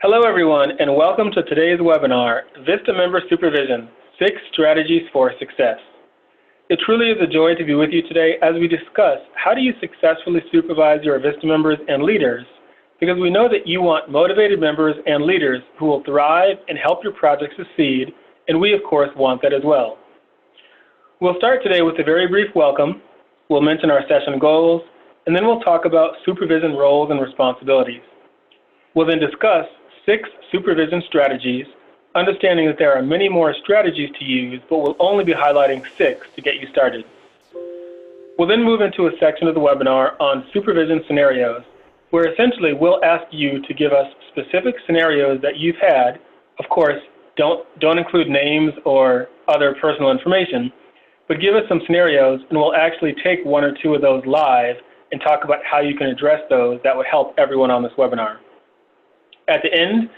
Hello everyone, and welcome to today's webinar, VISTA Member Supervision, 6 Strategies for Success. It truly is a joy to be with you today as we discuss how do you successfully supervise your VISTA members and leaders, because we know that you want motivated members and leaders who will thrive and help your project succeed, and we of course want that as well. We'll start today with a very brief welcome, we'll mention our session goals, and then we'll talk about supervision roles and responsibilities. We'll then discuss 6 supervision strategies, understanding that there are many more strategies to use, but we'll only be highlighting 6 to get you started. We'll then move into a section of the webinar on supervision scenarios, where essentially we'll ask you to give us specific scenarios that you've had. Of course, don't include names or other personal information, but give us some scenarios and we'll actually take 1 or 2 of those live and talk about how you can address those that would help everyone on this webinar. At the end,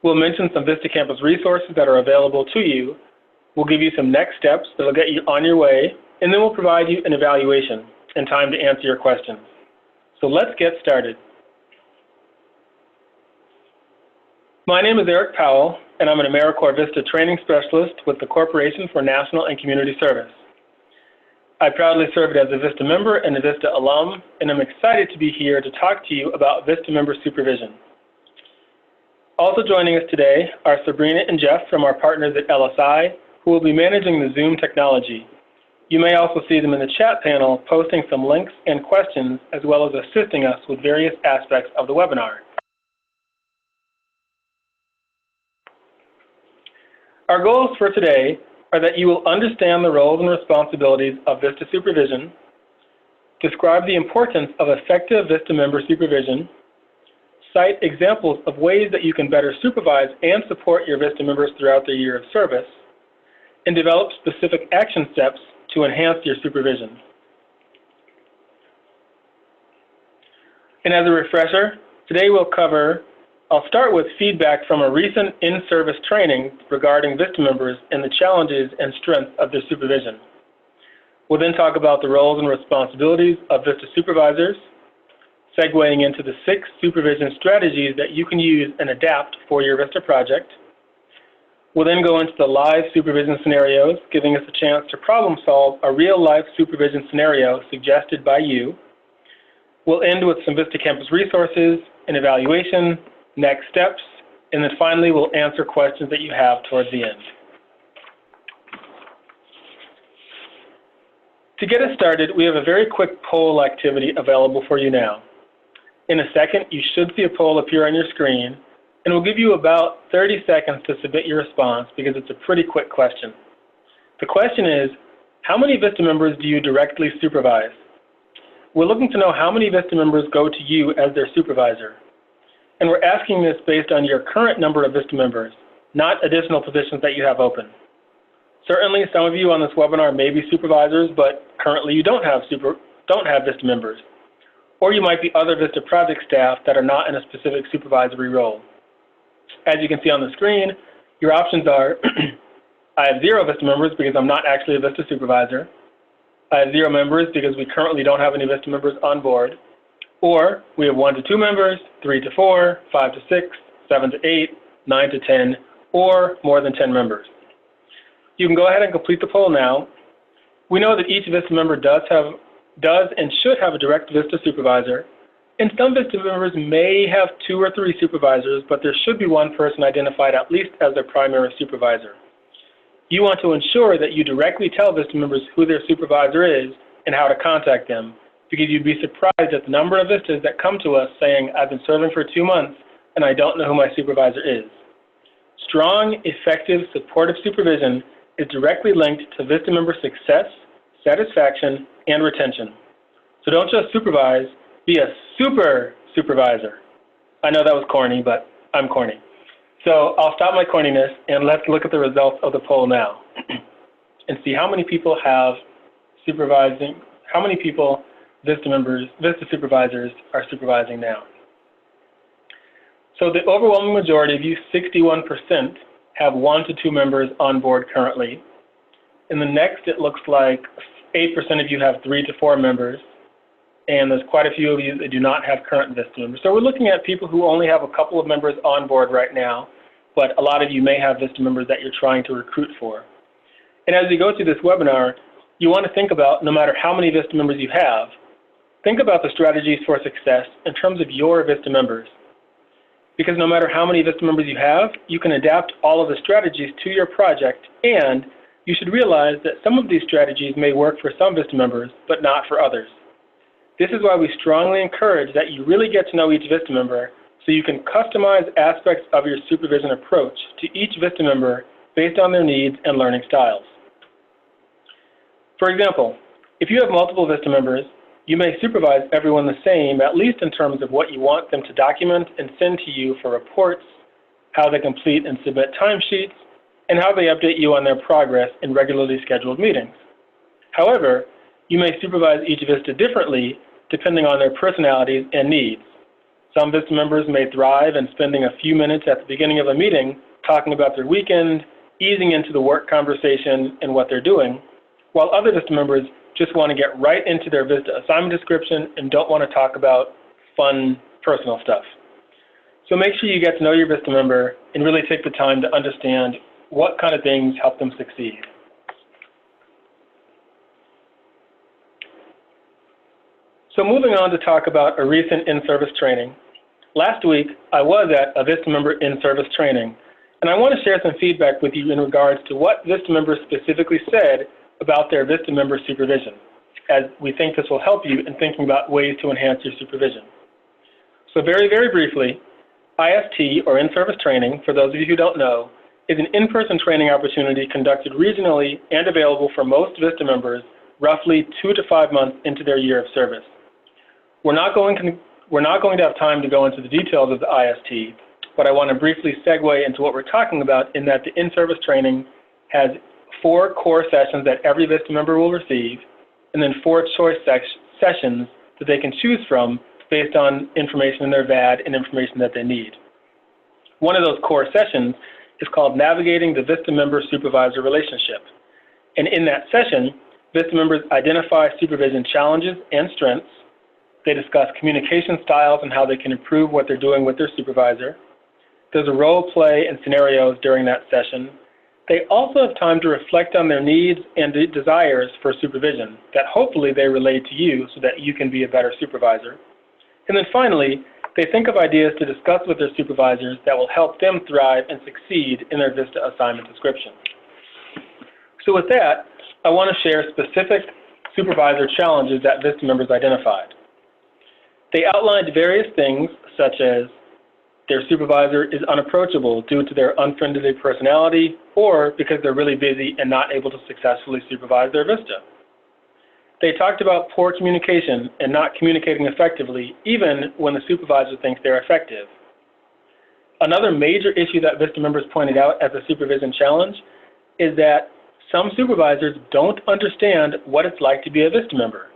we'll mention some VISTA Campus resources that are available to you. We'll give you some next steps that will get you on your way, and then we'll provide you an evaluation and time to answer your questions. So let's get started. My name is Eric Powell, and I'm an AmeriCorps VISTA training specialist with the Corporation for National and Community Service. I proudly served as a VISTA member and a VISTA alum, and I'm excited to be here to talk to you about VISTA member supervision. Also joining us today are Sabrina and Jeff from our partners at LSI, who will be managing the Zoom technology. You may also see them in the chat panel posting some links and questions, as well as assisting us with various aspects of the webinar. Our goals for today are that you will understand the roles and responsibilities of VISTA supervision, describe the importance of effective VISTA member supervision, cite examples of ways that you can better supervise and support your VISTA members throughout their year of service, and develop specific action steps to enhance your supervision. And as a refresher, today I'll start with feedback from a recent in-service training regarding VISTA members and the challenges and strengths of their supervision. We'll then talk about the roles and responsibilities of VISTA supervisors, segueing into the 6 supervision strategies that you can use and adapt for your VISTA project. We'll then go into the live supervision scenarios, giving us a chance to problem solve a real-life supervision scenario suggested by you. We'll end with some VISTA Campus resources, an evaluation, next steps, and then finally we'll answer questions that you have towards the end. To get us started, we have a very quick poll activity available for you now. In a second, you should see a poll appear on your screen, and we'll give you about 30 seconds to submit your response because it's a pretty quick question. The question is, how many VISTA members do you directly supervise? We're looking to know how many VISTA members go to you as their supervisor. And we're asking this based on your current number of VISTA members, not additional positions that you have open. Certainly, some of you on this webinar may be supervisors, but currently you don't have VISTA members. Or you might be other VISTA project staff that are not in a specific supervisory role. As you can see on the screen, your options are, I have 0 VISTA members because I'm not actually a VISTA supervisor. I have 0 members because we currently don't have any VISTA members on board. Or we have 1 to 2 members, 3 to 4, 5 to 6, 7 to 8, 9 to 10, or more than 10 members. You can go ahead and complete the poll now. We know that each VISTA member does and should have a direct VISTA supervisor, and some VISTA members may have 2 or 3 supervisors, but there should be 1 person identified at least as their primary supervisor. You want to ensure that you directly tell VISTA members who their supervisor is and how to contact them, because you'd be surprised at the number of VISTAs that come to us saying, I've been serving for 2 months and I don't know who my supervisor is. Strong, effective, supportive supervision is directly linked to VISTA member success, satisfaction, and retention. So don't just supervise, be a super supervisor. I know that was corny, but I'm corny. So I'll stop my corniness and let's look at the results of the poll now and see how many people VISTA supervisors are supervising now. So the overwhelming majority of you, 61%, have 1 to 2 members on board currently. In the next, it looks like 8% of you have 3 to 4 members. and there's quite a few of you that do not have current VISTA members. So we're looking at people who only have a couple of members on board right now, but a lot of you may have VISTA members that you're trying to recruit for. And as you go through this webinar, you want to think about, no matter how many VISTA members you have, think about the strategies for success in terms of your VISTA members. Because no matter how many VISTA members you have, you can adapt all of the strategies to your project, and you should realize that some of these strategies may work for some VISTA members, but not for others. This is why we strongly encourage that you really get to know each VISTA member so you can customize aspects of your supervision approach to each VISTA member based on their needs and learning styles. For example, if you have multiple VISTA members, you may supervise everyone the same, at least in terms of what you want them to document and send to you for reports, how they complete and submit timesheets, and how they update you on their progress in regularly scheduled meetings. However, you may supervise each VISTA differently depending on their personalities and needs. Some VISTA members may thrive in spending a few minutes at the beginning of a meeting talking about their weekend, easing into the work conversation and what they're doing, while other VISTA members just want to get right into their VISTA assignment description and don't want to talk about fun personal stuff. So make sure you get to know your VISTA member and really take the time to understand what kind of things help them succeed. So moving on to talk about a recent in-service training. Last week, I was at a VISTA member in-service training, and I want to share some feedback with you in regards to what VISTA members specifically said about their VISTA member supervision, as we think this will help you in thinking about ways to enhance your supervision. So very, very briefly, IST, or in-service training, for those of you who don't know, is an in-person training opportunity conducted regionally and available for most VISTA members roughly 2 to 5 months into their year of service. We're not going to have time to go into the details of the IST, but I want to briefly segue into what we're talking about in that the in-service training has 4 core sessions that every VISTA member will receive, and then 4 choice sessions that they can choose from based on information in their VAD and information that they need. One of those core sessions is called Navigating the VISTA Member-Supervisor Relationship. And in that session, VISTA members identify supervision challenges and strengths. They discuss communication styles and how they can improve what they're doing with their supervisor. There's a role play and scenarios during that session. They also have time to reflect on their needs and desires for supervision that hopefully they relate to you so that you can be a better supervisor. And then finally, they think of ideas to discuss with their supervisors that will help them thrive and succeed in their VISTA assignment description. So with that, I want to share specific supervisor challenges that VISTA members identified. They outlined various things such as their supervisor is unapproachable due to their unfriendly personality or because they're really busy and not able to successfully supervise their VISTA. They talked about poor communication and not communicating effectively even when the supervisor thinks they're effective. Another major issue that VISTA members pointed out as a supervision challenge is that some supervisors don't understand what it's like to be a VISTA member.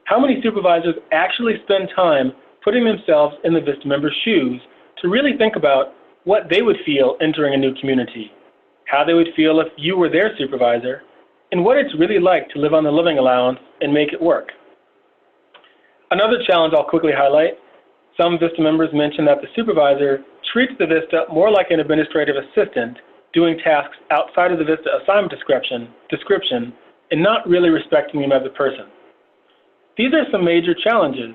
How many supervisors actually spend time putting themselves in the VISTA member's shoes to really think about what they would feel entering a new community, how they would feel if you were their supervisor, and what it's really like to live on the living allowance and make it work. Another challenge I'll quickly highlight, some VISTA members mentioned that the supervisor treats the VISTA more like an administrative assistant doing tasks outside of the VISTA assignment description and not really respecting them as a person. These are some major challenges,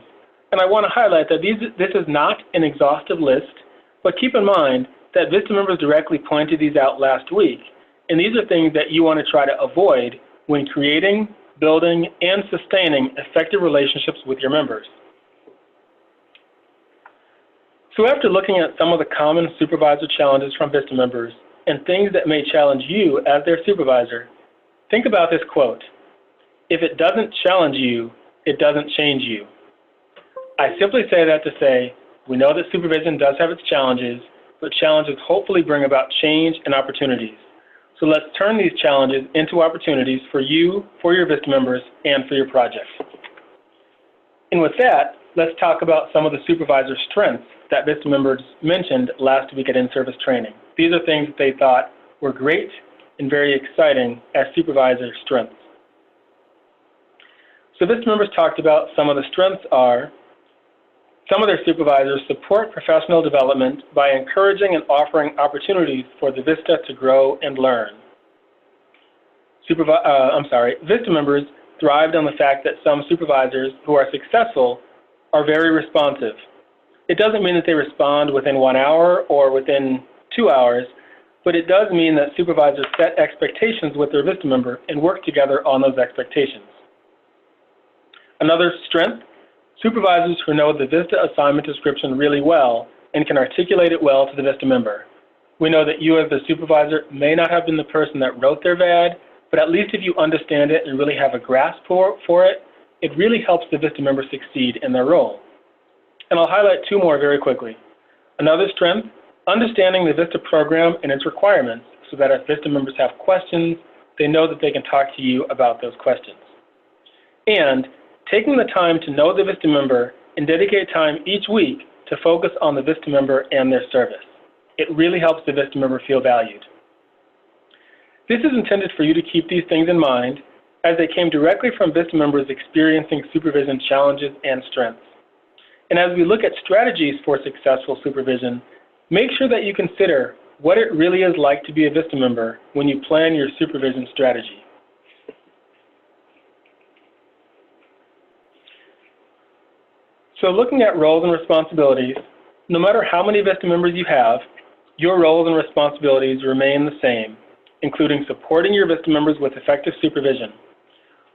and I want to highlight that this is not an exhaustive list, but keep in mind that VISTA members directly pointed these out last week, and these are things that you want to try to avoid when creating, building, and sustaining effective relationships with your members. So after looking at some of the common supervisor challenges from VISTA members and things that may challenge you as their supervisor, think about this quote: "If it doesn't challenge you, it doesn't change you." I simply say that to say, we know that supervision does have its challenges, but challenges hopefully bring about change and opportunities. So let's turn these challenges into opportunities for you, for your VISTA members, and for your project. And with that, let's talk about some of the supervisor strengths that VISTA members mentioned last week at in-service training. These are things that they thought were great and very exciting as supervisor strengths. So VISTA members talked about some of the strengths are some of their supervisors support professional development by encouraging and offering opportunities for the VISTA to grow and learn. VISTA members thrived on the fact that some supervisors who are successful are very responsive. It doesn't mean that they respond within 1 hour or within 2 hours, but it does mean that supervisors set expectations with their VISTA member and work together on those expectations. Another strength, supervisors who know the VISTA assignment description really well and can articulate it well to the VISTA member. We know that you as the supervisor may not have been the person that wrote their VAD, but at least if you understand it and really have a grasp for it, it really helps the VISTA member succeed in their role. And I'll highlight 2 more very quickly. Another strength, understanding the VISTA program and its requirements so that if VISTA members have questions, they know that they can talk to you about those questions. And taking the time to know the VISTA member and dedicate time each week to focus on the VISTA member and their service. It really helps the VISTA member feel valued. This is intended for you to keep these things in mind as they came directly from VISTA members experiencing supervision challenges and strengths. And as we look at strategies for successful supervision, make sure that you consider what it really is like to be a VISTA member when you plan your supervision strategy. So looking at roles and responsibilities, no matter how many VISTA members you have, your roles and responsibilities remain the same, including supporting your VISTA members with effective supervision.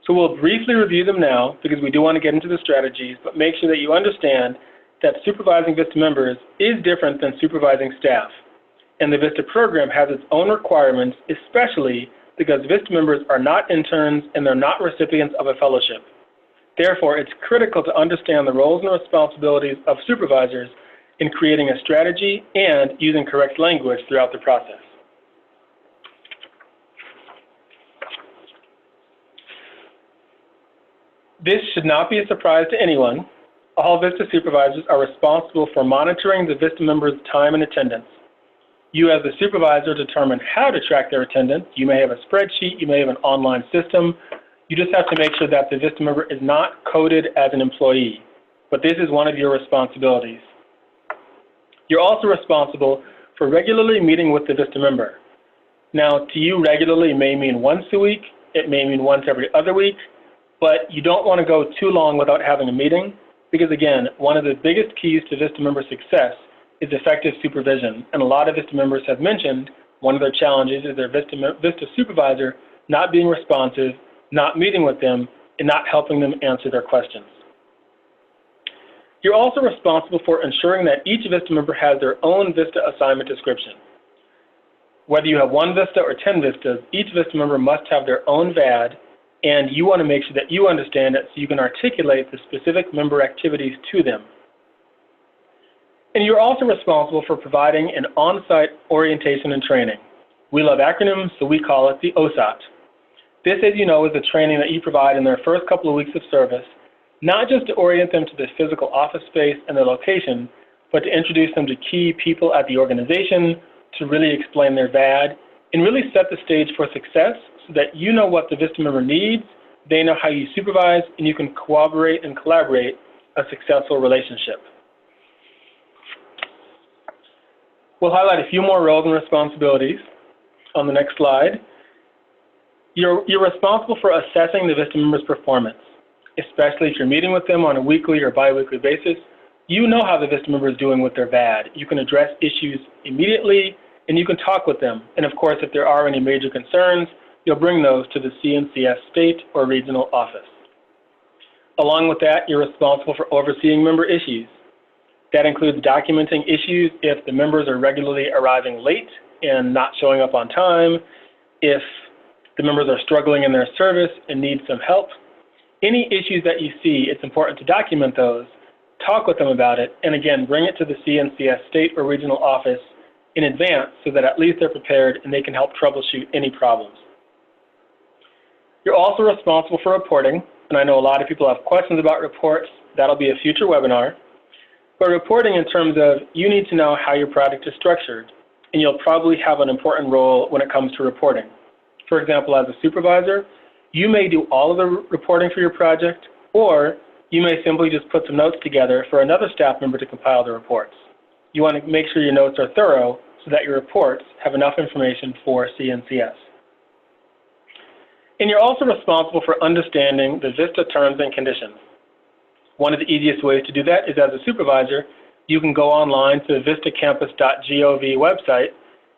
So we'll briefly review them now because we do want to get into the strategies, but make sure that you understand that supervising VISTA members is different than supervising staff. And the VISTA program has its own requirements, especially because VISTA members are not interns and they're not recipients of a fellowship. Therefore, it's critical to understand the roles and responsibilities of supervisors in creating a strategy and using correct language throughout the process. This should not be a surprise to anyone. All VISTA supervisors are responsible for monitoring the VISTA members' time and attendance. You as the supervisor determine how to track their attendance. You may have a spreadsheet, you may have an online system. You just have to make sure that the VISTA member is not coded as an employee, but this is one of your responsibilities. You're also responsible for regularly meeting with the VISTA member. Now, to you, regularly may mean once a week, it may mean once every other week, but you don't want to go too long without having a meeting, because again, one of the biggest keys to VISTA member success is effective supervision, and a lot of VISTA members have mentioned one of their challenges is their VISTA supervisor not being responsive, not meeting with them, and not helping them answer their questions. You're also responsible for ensuring that each VISTA member has their own VISTA assignment description. Whether you have 1 VISTA or 10 VISTAs, each VISTA member must have their own VAD, and you want to make sure that you understand it so you can articulate the specific member activities to them. And you're also responsible for providing an on-site orientation and training. We love acronyms, so we call it the OSAT. This, as you know, is the training that you provide in their first couple of weeks of service, not just to orient them to the physical office space and their location, but to introduce them to key people at the organization, to really explain their VAD, and really set the stage for success so that you know what the VISTA member needs, they know how you supervise, and you can cooperate and collaborate a successful relationship. We'll highlight a few more roles and responsibilities on the next slide. You're responsible for assessing the VISTA member's performance, especially if you're meeting with them on a weekly or bi-weekly basis. You know how the VISTA member is doing with their VAD. You can address issues immediately, and you can talk with them. And of course, if there are any major concerns, you'll bring those to the CNCF state or regional office. Along with that, you're responsible for overseeing member issues. That includes documenting issues if the members are regularly arriving late and not showing up on time, if the members are struggling in their service and need some help. Any issues that you see, it's important to document those, talk with them about it, and again, bring it to the CNCF state or regional office in advance so that at least they're prepared and they can help troubleshoot any problems. You're also responsible for reporting, and I know a lot of people have questions about reports. That'll be a future webinar. But reporting in terms of you need to know how your project is structured, and you'll probably have an important role when it comes to reporting. For example, as a supervisor, you may do all of the reporting for your project, Or you may simply just put some notes together for another staff member to compile the reports. You want to make sure your notes are thorough so that your reports have enough information for CNCS. And you're also responsible for understanding the VISTA terms and conditions. One of the easiest ways to do that is as a supervisor, you can go online to the vistacampus.gov website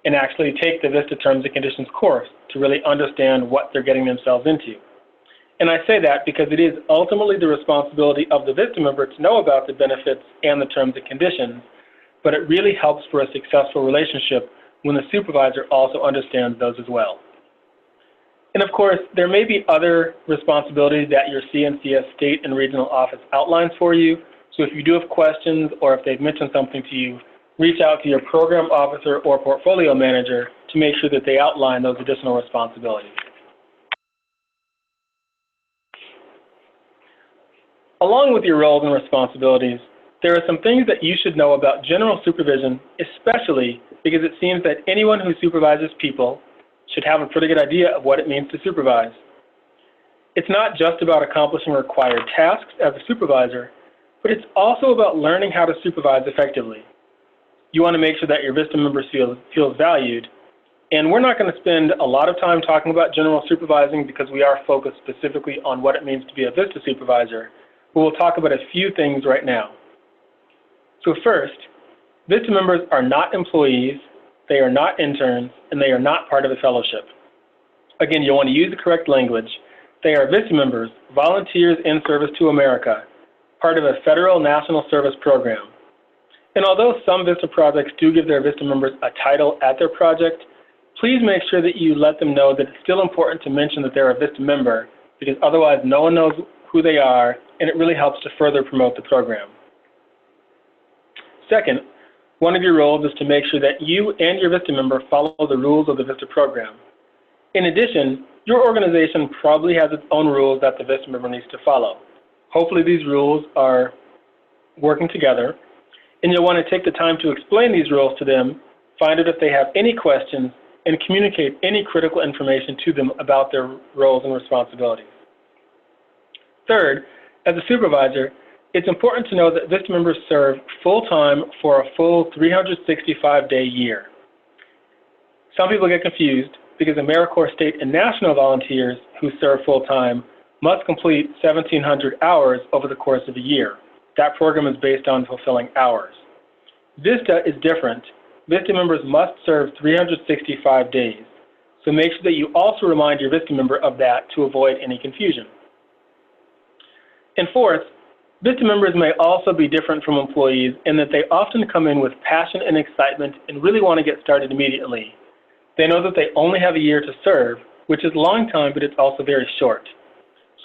and actually take the VISTA terms and conditions course to really understand what they're getting themselves into. And I say that because it is ultimately the responsibility of the VISTA member to know about the benefits and the terms and conditions, but it really helps for a successful relationship when the supervisor also understands those as well. And of course, there may be other responsibilities that your CNCS state and regional office outlines for you. So if you do have questions or if they've mentioned something to you, reach out to your program officer or portfolio manager to make sure that they outline those additional responsibilities. Along with your roles and responsibilities, there are some things that you should know about general supervision, especially because it seems that anyone who supervises people should have a pretty good idea of what it means to supervise. It's not just about accomplishing required tasks as a supervisor, but it's also about learning how to supervise effectively. You want to make sure that your VISTA member feels valued, and we're not going to spend a lot of time talking about general supervising because we are focused specifically on what it means to be a VISTA supervisor, but we'll talk about a few things right now. So first, VISTA members are not employees, they are not interns, and they are not part of a fellowship. Again, you'll want to use the correct language. They are VISTA members, volunteers in service to America, part of a federal national service program. And although some VISTA projects do give their VISTA members a title at their project, please make sure that you let them know that it's still important to mention that they're a VISTA member, because otherwise no one knows who they are, and it really helps to further promote the program. Second, one of your roles is to make sure that you and your VISTA member follow the rules of the VISTA program. In addition, your organization probably has its own rules that the VISTA member needs to follow. Hopefully these rules are working together, and you'll want to take the time to explain these rules to them, find out if they have any questions, and communicate any critical information to them about their roles and responsibilities. Third, as a supervisor, it's important to know that VISTA members serve full-time for a full 365-day year. Some people get confused because AmeriCorps state and national volunteers who serve full-time must complete 1,700 hours over the course of a year. That program is based on fulfilling hours. VISTA is different. VISTA members must serve 365 days. So make sure that you also remind your VISTA member of that to avoid any confusion. And fourth, VISTA members may also be different from employees in that they often come in with passion and excitement and really want to get started immediately. They know that they only have a year to serve, which is a long time, but it's also very short.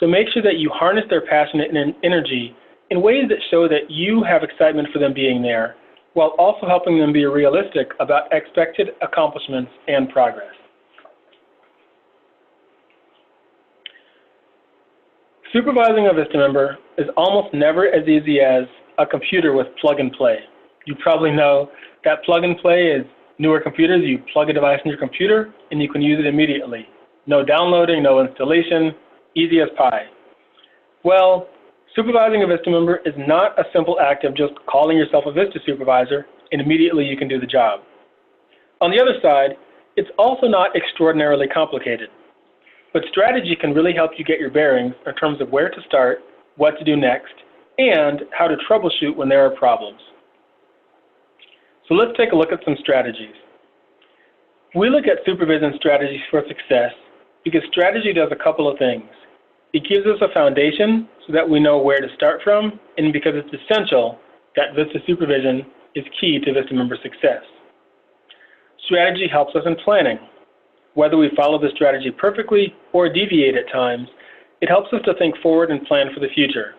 So make sure that you harness their passion and energy in ways that show that you have excitement for them being there, while also helping them be realistic about expected accomplishments and progress. Supervising a VISTA member is almost never as easy as a computer with plug and play. You probably know that plug and play is newer computers. You plug a device in your computer and you can use it immediately. No downloading, no installation, easy as pie. Well, supervising a VISTA member is not a simple act of just calling yourself a VISTA supervisor and immediately you can do the job. On the other side, it's also not extraordinarily complicated. But strategy can really help you get your bearings in terms of where to start, what to do next, and how to troubleshoot when there are problems. So let's take a look at some strategies. We look at supervision strategies for success because strategy does a couple of things. It gives us a foundation so that we know where to start from, and because it's essential that VISTA supervision is key to VISTA member success. Strategy helps us in planning. Whether we follow the strategy perfectly or deviate at times, it helps us to think forward and plan for the future.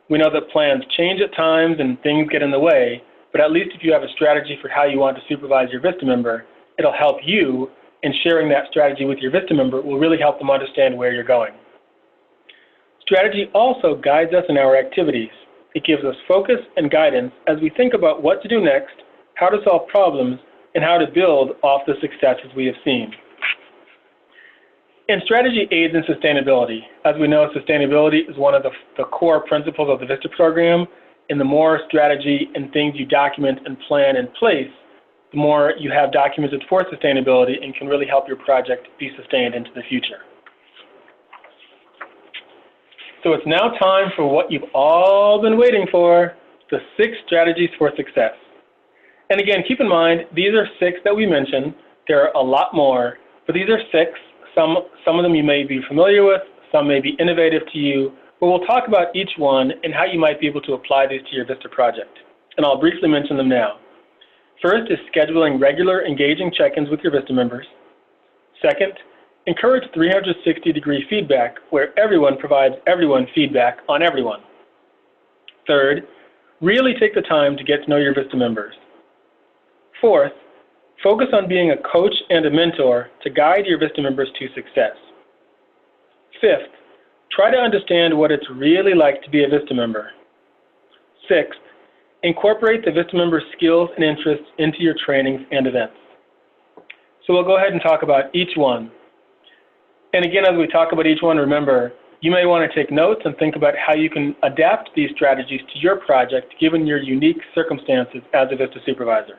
We know that plans change at times and things get in the way, but at least if you have a strategy for how you want to supervise your VISTA member, it'll help you, and sharing that strategy with your VISTA member will really help them understand where you're going. Strategy also guides us in our activities. It gives us focus and guidance as we think about what to do next, how to solve problems, and how to build off the successes we have seen. And strategy aids in sustainability. As we know, sustainability is one of the core principles of the VISTA program, and the more strategy and things you document and plan in place, the more you have documented for sustainability and can really help your project be sustained into the future. So it's now time for what you've all been waiting for, the 6 strategies for success. And again, keep in mind, these are 6 that we mentioned. There are a lot more, but these are 6. Some of them you may be familiar with, some may be innovative to you, but we'll talk about each one and how you might be able to apply these to your VISTA project. And I'll briefly mention them now. First is scheduling regular, engaging check-ins with your VISTA members. Second, encourage 360-degree feedback where everyone provides everyone feedback on everyone. Third, really take the time to get to know your VISTA members. Fourth, focus on being a coach and a mentor to guide your VISTA members to success. Fifth, try to understand what it's really like to be a VISTA member. Sixth, incorporate the VISTA members' skills and interests into your trainings and events. So we'll go ahead and talk about each one. And again, as we talk about each one, remember, you may want to take notes and think about how you can adapt these strategies to your project given your unique circumstances as a VISTA supervisor.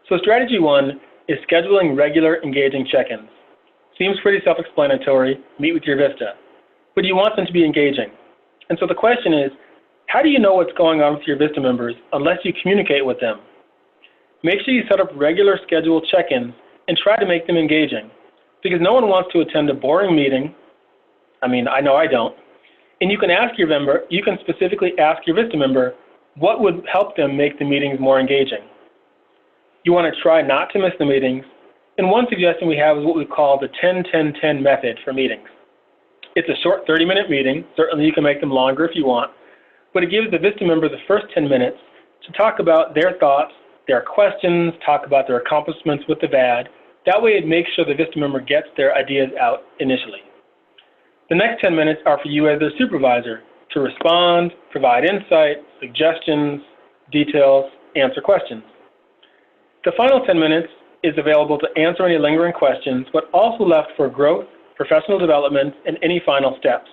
So strategy 1 is scheduling regular, engaging check-ins. Seems pretty self-explanatory, meet with your VISTA, but you want them to be engaging. And so the question is, how do you know what's going on with your VISTA members unless you communicate with them? Make sure you set up regular scheduled check-ins and try to make them engaging, because no one wants to attend a boring meeting. I mean, I know I don't. And you can ask your member, you can specifically ask your VISTA member what would help them make the meetings more engaging. You want to try not to miss the meetings, and one suggestion we have is what we call the 10-10-10 method for meetings. It's a short 30-minute meeting. Certainly you can make them longer if you want, but it gives the VISTA member the first 10 minutes to talk about their thoughts, their questions, talk about their accomplishments with the VAD. That way it makes sure the VISTA member gets their ideas out initially. The next 10 minutes are for you as their supervisor to respond, provide insight, suggestions, details, answer questions. The final 10 minutes is available to answer any lingering questions, but also left for growth, professional development, and any final steps.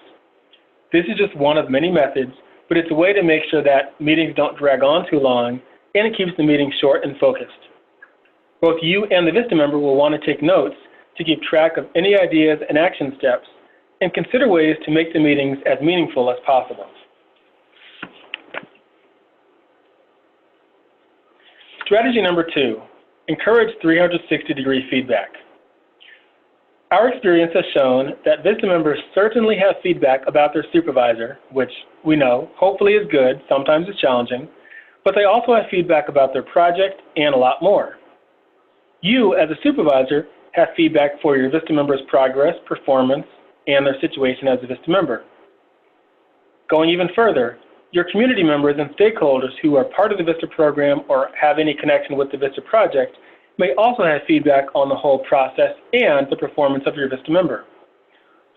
This is just one of many methods, but it's a way to make sure that meetings don't drag on too long, and it keeps the meeting short and focused. Both you and the VISTA member will want to take notes to keep track of any ideas and action steps, and consider ways to make the meetings as meaningful as possible. Strategy number 2, encourage 360-degree feedback. Our experience has shown that VISTA members certainly have feedback about their supervisor, which we know hopefully is good, sometimes it's challenging, but they also have feedback about their project and a lot more. You, as a supervisor, have feedback for your VISTA members' progress, performance, and their situation as a VISTA member. Going even further, your community members and stakeholders who are part of the VISTA program or have any connection with the VISTA project may also have feedback on the whole process and the performance of your VISTA member.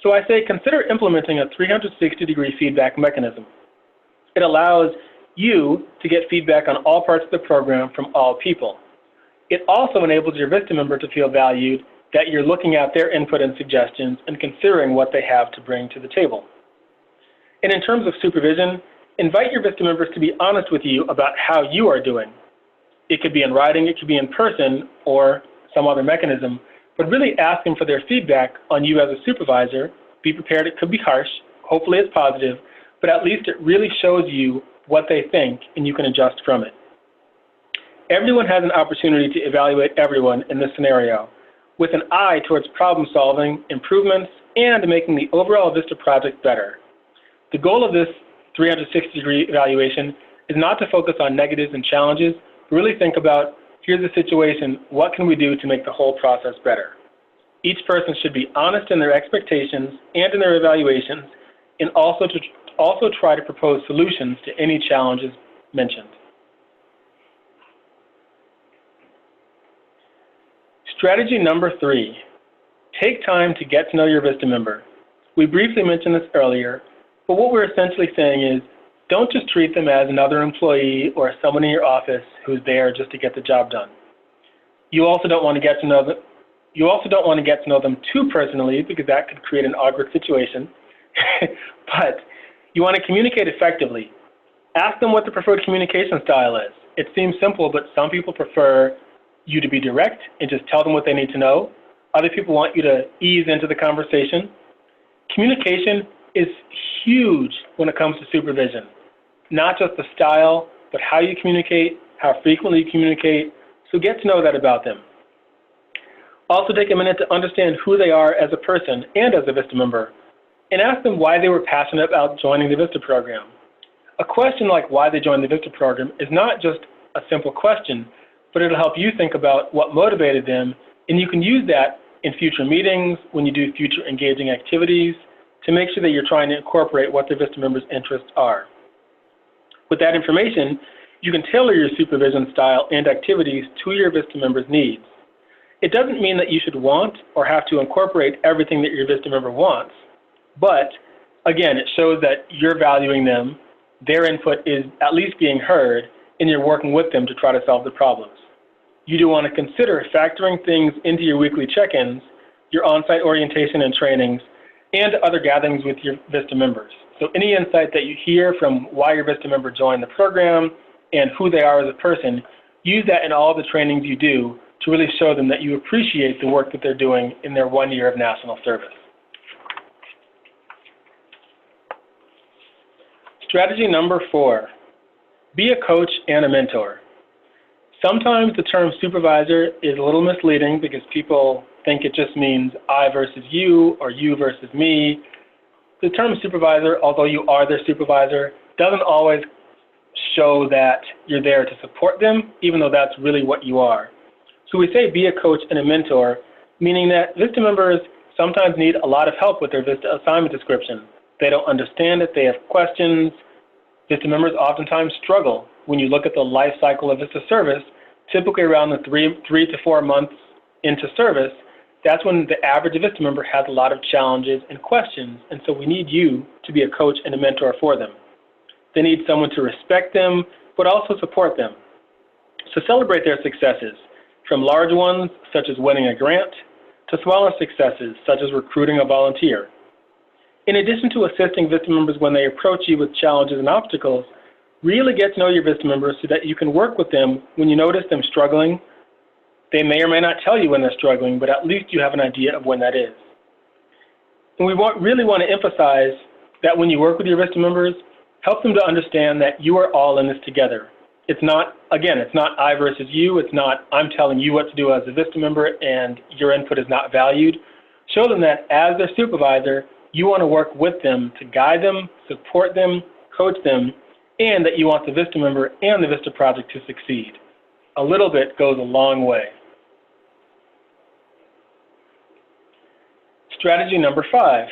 So I say consider implementing a 360-degree feedback mechanism. It allows you to get feedback on all parts of the program from all people. It also enables your VISTA member to feel valued, that you're looking at their input and suggestions and considering what they have to bring to the table. And in terms of supervision, invite your VISTA members to be honest with you about how you are doing. It could be in writing, it could be in person, or some other mechanism, but really ask them for their feedback on you as a supervisor. Be prepared, it could be harsh, hopefully it's positive, but at least it really shows you what they think and you can adjust from it. Everyone has an opportunity to evaluate everyone in this scenario, with an eye towards problem solving, improvements, and making the overall VISTA project better. The goal of this 360-degree evaluation is not to focus on negatives and challenges, but really think about, here's the situation, what can we do to make the whole process better? Each person should be honest in their expectations and in their evaluations, and also try to propose solutions to any challenges mentioned. Strategy number 3, take time to get to know your VISTA member. We briefly mentioned this earlier, but what we're essentially saying is, don't just treat them as another employee or someone in your office who's there just to get the job done. You also don't want to get to know them. You also don't want to get to know them too personally because that could create an awkward situation. But you want to communicate effectively. Ask them what the preferred communication style is. It seems simple, but some people prefer you to be direct and just tell them what they need to know. Other people want you to ease into the conversation. Communication is huge when it comes to supervision. Not just the style, but how you communicate, how frequently you communicate. So get to know that about them. Also take a minute to understand who they are as a person and as a VISTA member, and ask them why they were passionate about joining the VISTA program. A question like why they joined the VISTA program is not just a simple question, but it'll help you think about what motivated them, and you can use that in future meetings, when you do future engaging activities, to make sure that you're trying to incorporate what the VISTA members' interests are. With that information, you can tailor your supervision style and activities to your VISTA members' needs. It doesn't mean that you should want or have to incorporate everything that your VISTA member wants, but again, it shows that you're valuing them, their input is at least being heard, and you're working with them to try to solve the problems. You do want to consider factoring things into your weekly check-ins, your on-site orientation and trainings, and other gatherings with your VISTA members. So any insight that you hear from why your VISTA member joined the program and who they are as a person, use that in all the trainings you do to really show them that you appreciate the work that they're doing in their 1 year of national service. Strategy number 4, be a coach and a mentor. Sometimes the term supervisor is a little misleading because people think it just means I versus you or you versus me. The term supervisor, although you are their supervisor, doesn't always show that you're there to support them, even though that's really what you are. So we say be a coach and a mentor, meaning that VISTA members sometimes need a lot of help with their VISTA assignment description. They don't understand it, they have questions. VISTA members oftentimes struggle. When you look at the life cycle of VISTA service, typically around the three to 4 months into service, that's when the average VISTA member has a lot of challenges and questions, and so we need you to be a coach and a mentor for them. They need someone to respect them, but also support them. So celebrate their successes, from large ones, such as winning a grant, to smaller successes, such as recruiting a volunteer. In addition to assisting VISTA members when they approach you with challenges and obstacles, really get to know your VISTA members so that you can work with them when you notice them struggling. They may or may not tell you when they're struggling, but at least you have an idea of when that is. And we really want to emphasize that when you work with your VISTA members, help them to understand that you are all in this together. It's not, again, it's not I versus you. It's not I'm telling you what to do as a VISTA member and your input is not valued. Show them that as their supervisor, you want to work with them to guide them, support them, coach them, and that you want the VISTA member and the VISTA project to succeed. A little bit goes a long way. Strategy number 5,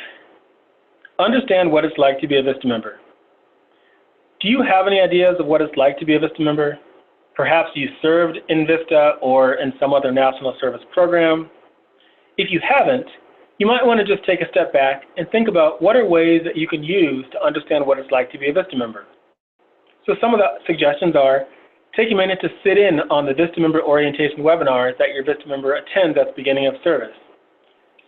understand what it's like to be a VISTA member. Do you have any ideas of what it's like to be a VISTA member? Perhaps you served in VISTA or in some other national service program. If you haven't, you might want to just take a step back and think about what are ways that you can use to understand what it's like to be a VISTA member. So some of the suggestions are, take a minute to sit in on the VISTA member orientation webinars that your VISTA member attends at the beginning of service.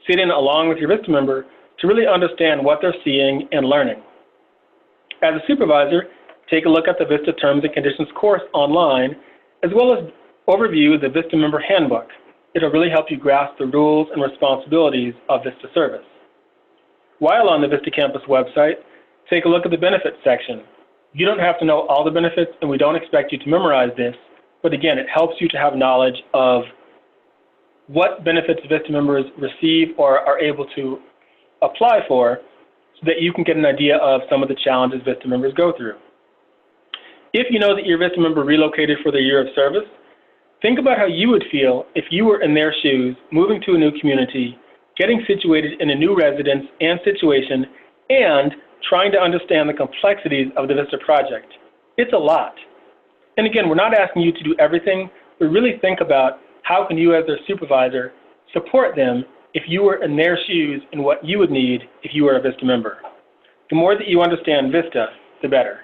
Sit in along with your VISTA member to really understand what they're seeing and learning. As a supervisor, take a look at the VISTA Terms and Conditions course online, as well as overview the VISTA member handbook. It'll really help you grasp the rules and responsibilities of VISTA service. While on the VISTA campus website, take a look at the benefits section. You don't have to know all the benefits, and we don't expect you to memorize this, but again, it helps you to have knowledge of what benefits VISTA members receive or are able to apply for so that you can get an idea of some of the challenges VISTA members go through. If you know that your VISTA member relocated for their year of service, think about how you would feel if you were in their shoes, moving to a new community, getting situated in a new residence and situation, and trying to understand the complexities of the VISTA project. It's a lot. And again, we're not asking you to do everything, but really think about how can you as their supervisor support them if you were in their shoes and what you would need if you were a VISTA member. The more that you understand VISTA, the better.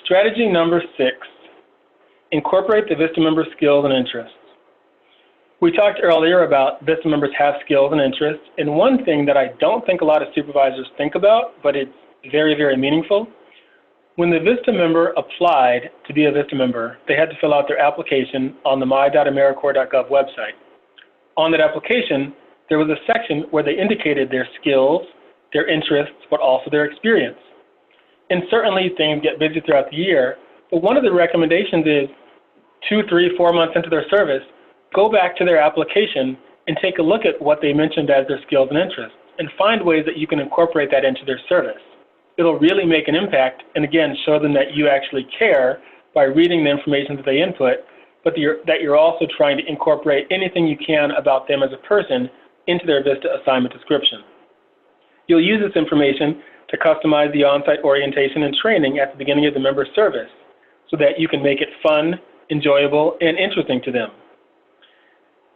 Strategy number 6, Incorporate the VISTA member's skills and interests. We talked earlier about VISTA members have skills and interests, and one thing that I don't think a lot of supervisors think about, but it's very, very meaningful. When the VISTA member applied to be a VISTA member, they had to fill out their application on the my.americorps.gov website. On that application, there was a section where they indicated their skills, their interests, but also their experience. And certainly things get busy throughout the year, but one of the recommendations is 2, 3, 4 months into their service, go back to their application and take a look at what they mentioned as their skills and interests and find ways that you can incorporate that into their service. It'll really make an impact and again, show them that you actually care by reading the information that they input, but that you're also trying to incorporate anything you can about them as a person into their VISTA assignment description. You'll use this information to customize the on-site orientation and training at the beginning of the member's service so that you can make it fun, enjoyable, and interesting to them.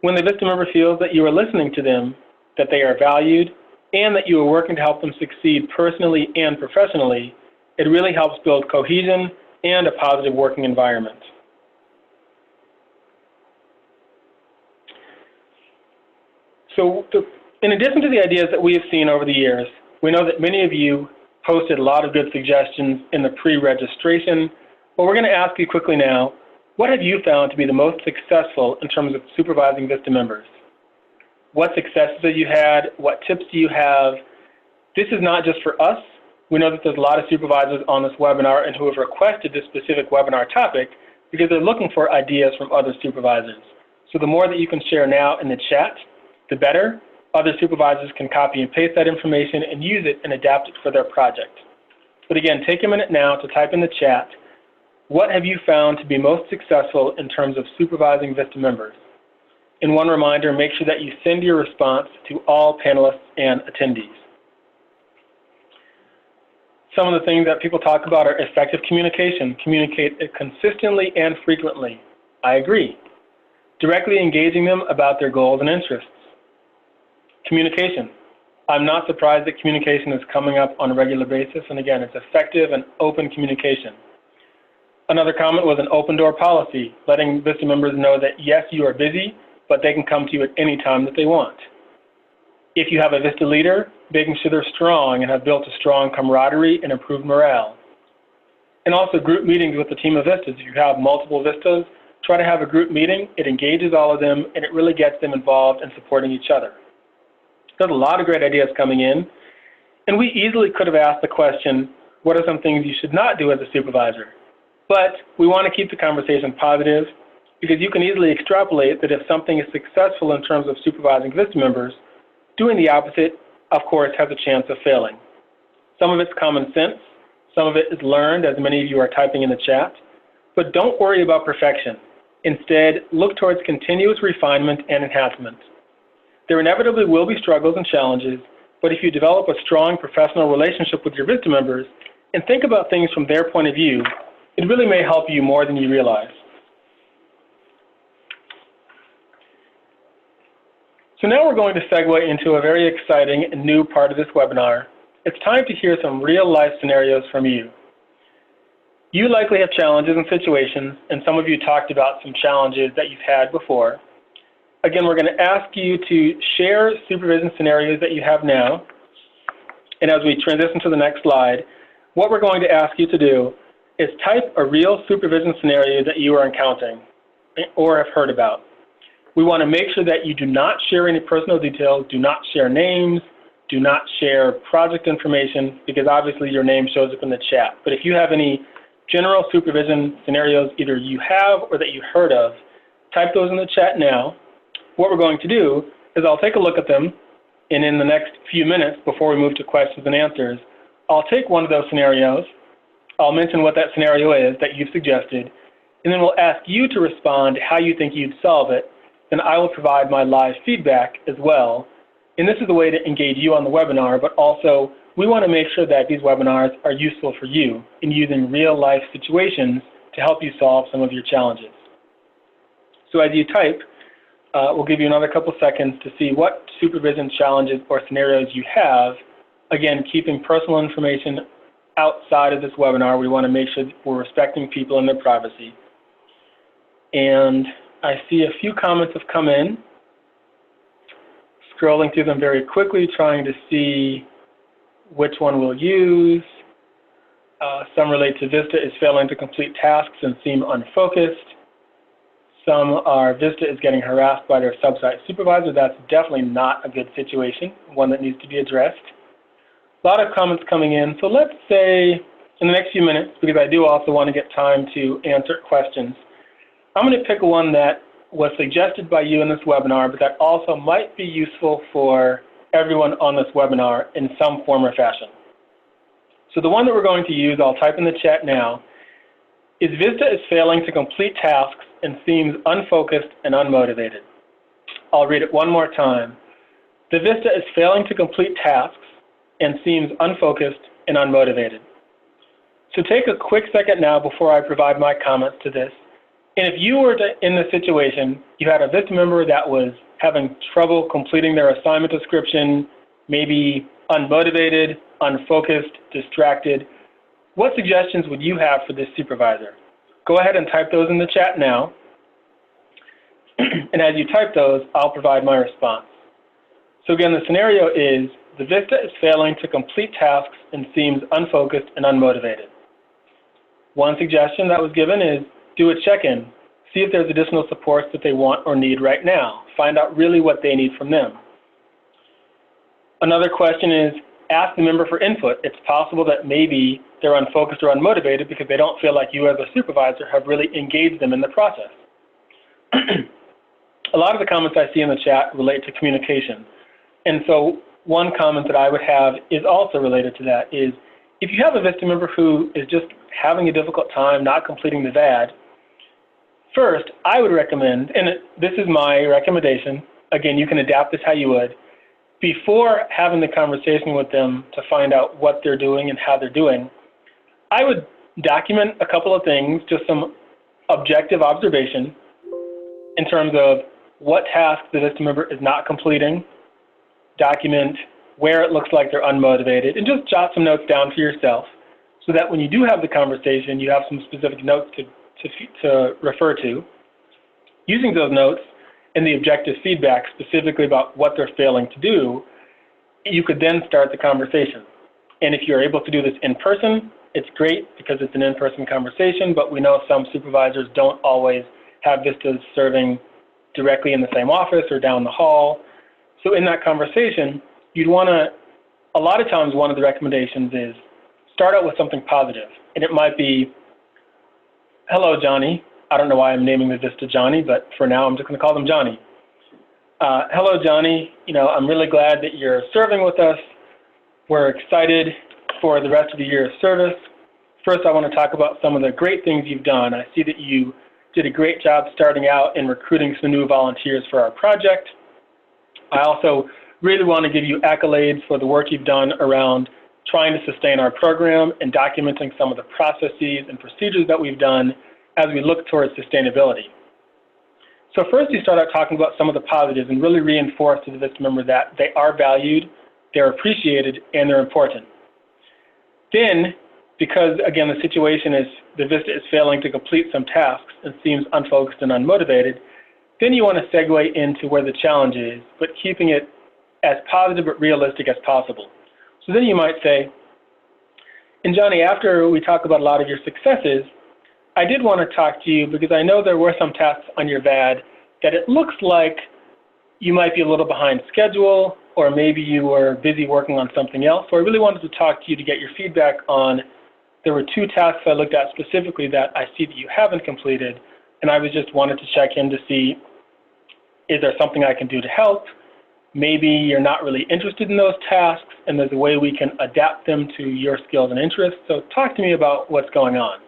When the VISTA member feels that you are listening to them, that they are valued, and that you are working to help them succeed personally and professionally, it really helps build cohesion and a positive working environment. So in addition to the ideas that we have seen over the years, we know that many of you posted a lot of good suggestions in the pre-registration, but we're going to ask you quickly now, what have you found to be the most successful in terms of supervising VISTA members? What successes have you had? What tips do you have? This is not just for us. We know that there's a lot of supervisors on this webinar and who have requested this specific webinar topic because they're looking for ideas from other supervisors. So the more that you can share now in the chat, the better. Other supervisors can copy and paste that information and use it and adapt it for their project. But again, take a minute now to type in the chat, what have you found to be most successful in terms of supervising VISTA members? And one reminder, make sure that you send your response to all panelists and attendees. Some of the things that people talk about are effective communication. Communicate consistently and frequently. I agree. Directly engaging them about their goals and interests. Communication. I'm not surprised that communication is coming up on a regular basis, and again, it's effective and open communication. Another comment was an open door policy, letting VISTA members know that yes, you are busy, but they can come to you at any time that they want. If you have a VISTA leader, making sure they're strong and have built a strong camaraderie and improved morale. And also group meetings with the team of VISTAs. If you have multiple VISTAs, try to have a group meeting. It engages all of them, and it really gets them involved in supporting each other. There's a lot of great ideas coming in, and we easily could have asked the question, what are some things you should not do as a supervisor? But we want to keep the conversation positive because you can easily extrapolate that if something is successful in terms of supervising VISTA members, doing the opposite, of course, has a chance of failing. Some of it's common sense, some of it is learned, as many of you are typing in the chat, but don't worry about perfection. Instead, look towards continuous refinement and enhancement. There inevitably will be struggles and challenges, but if you develop a strong professional relationship with your VISTA members and think about things from their point of view, it really may help you more than you realize. So now we're going to segue into a very exciting and new part of this webinar. It's time to hear some real-life scenarios from you. You likely have challenges and situations, and some of you talked about some challenges that you've had before. Again, we're going to ask you to share supervision scenarios that you have now. And as we transition to the next slide, what we're going to ask you to do is type a real supervision scenario that you are encountering or have heard about. We want to make sure that you do not share any personal details, do not share names, do not share project information, because obviously your name shows up in the chat. But if you have any general supervision scenarios either you have or that you heard of, type those in the chat now. What we're going to do is I'll take a look at them, and in the next few minutes before we move to questions and answers, I'll take one of those scenarios, I'll mention what that scenario is that you've suggested, and then we'll ask you to respond how you think you'd solve it, and I will provide my live feedback as well. And this is a way to engage you on the webinar, but also we want to make sure that these webinars are useful for you in using real-life situations to help you solve some of your challenges. So as you type, we'll give you another couple seconds to see what supervision challenges or scenarios you have. Again, keeping personal information outside of this webinar. We want to make sure that we're respecting people and their privacy. and I see a few comments have come in. Scrolling through them very quickly, trying to see which one we'll use. Some relate to VISTA is failing to complete tasks and seem unfocused. Some are VISTA is getting harassed by their sub-site supervisor. That's definitely not a good situation, one that needs to be addressed. A lot of comments coming in. So let's say in the next few minutes, because I do also want to get time to answer questions, I'm going to pick one that was suggested by you in this webinar, but that also might be useful for everyone on this webinar in some form or fashion. So the one that we're going to use, I'll type in the chat now, is VISTA is failing to complete tasks and seems unfocused and unmotivated. I'll read it one more time. The VISTA is failing to complete tasks and seems unfocused and unmotivated. So take a quick second now before I provide my comments to this. And if you were in the situation, you had a VISTA member that was having trouble completing their assignment description, maybe unmotivated, unfocused, distracted, what suggestions would you have for this supervisor? Go ahead and type those in the chat now. And as you type those, I'll provide my response. So again, the scenario is the VISTA is failing to complete tasks and seems unfocused and unmotivated. One suggestion that was given is do a check-in. See if there's additional supports that they want or need right now. Find out really what they need from them. Another question is ask the member for input. It's possible that maybe they're unfocused or unmotivated because they don't feel like you as a supervisor have really engaged them in the process. A lot of the comments I see in the chat relate to communication. And so one comment that I would have is also related to that is if you have a VISTA member who is just having a difficult time not completing the VAD, first, I would recommend, and this is my recommendation, again, you can adapt this how you would, before having the conversation with them to find out what they're doing and how they're doing, I would document a couple of things, just some objective observation in terms of what task the VISTA member is not completing, document where it looks like they're unmotivated, and just jot some notes down for yourself so that when you do have the conversation, you have some specific notes to refer to. Using those notes and the objective feedback specifically about what they're failing to do, you could then start the conversation. And if you're able to do this in person, it's great because it's an in-person conversation, but we know some supervisors don't always have VISTAs serving directly in the same office or down the hall. So in that conversation, you'd want to, a lot of times one of the recommendations is start out with something positive. And it might be, hello, Johnny. I don't know why I'm naming the VISTA Johnny, but for now I'm just going to call them Johnny. Hello, Johnny. I'm really glad that you're serving with us. We're excited for the rest of the year of service. First, I want to talk about some of the great things you've done. I see that you did a great job starting out in recruiting some new volunteers for our project. I also really want to give you accolades for the work you've done around trying to sustain our program and documenting some of the processes and procedures that we've done as we look towards sustainability. So first you start out talking about some of the positives and really reinforce to the VISTA member that they are valued, they're appreciated, and they're important. Then, because again the situation is the VISTA is failing to complete some tasks and seems unfocused and unmotivated, then you want to segue into where the challenge is, but keeping it as positive but realistic as possible. So then you might say, and Johnny, after we talk about a lot of your successes, I did want to talk to you because I know there were some tasks on your VAD that it looks like you might be a little behind schedule, or maybe you were busy working on something else. So I really wanted to talk to you to get your feedback on, there were 2 tasks I looked at specifically that I see that you haven't completed, and I was just wanted to check in to see, is there something I can do to help? Maybe you're not really interested in those tasks, and there's a way we can adapt them to your skills and interests. So talk to me about what's going on.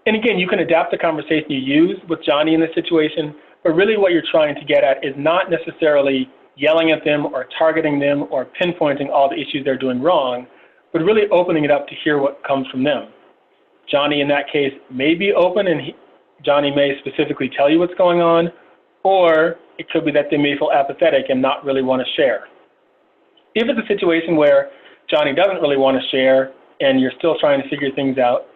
And again, you can adapt the conversation you use with Johnny in this situation, but really what you're trying to get at is not necessarily yelling at them or targeting them or pinpointing all the issues they're doing wrong, but really opening it up to hear what comes from them. Johnny, in that case, may be open, and Johnny may specifically tell you what's going on, or it could be that they may feel apathetic and not really want to share. If it's a situation where Johnny doesn't really want to share and you're still trying to figure things out,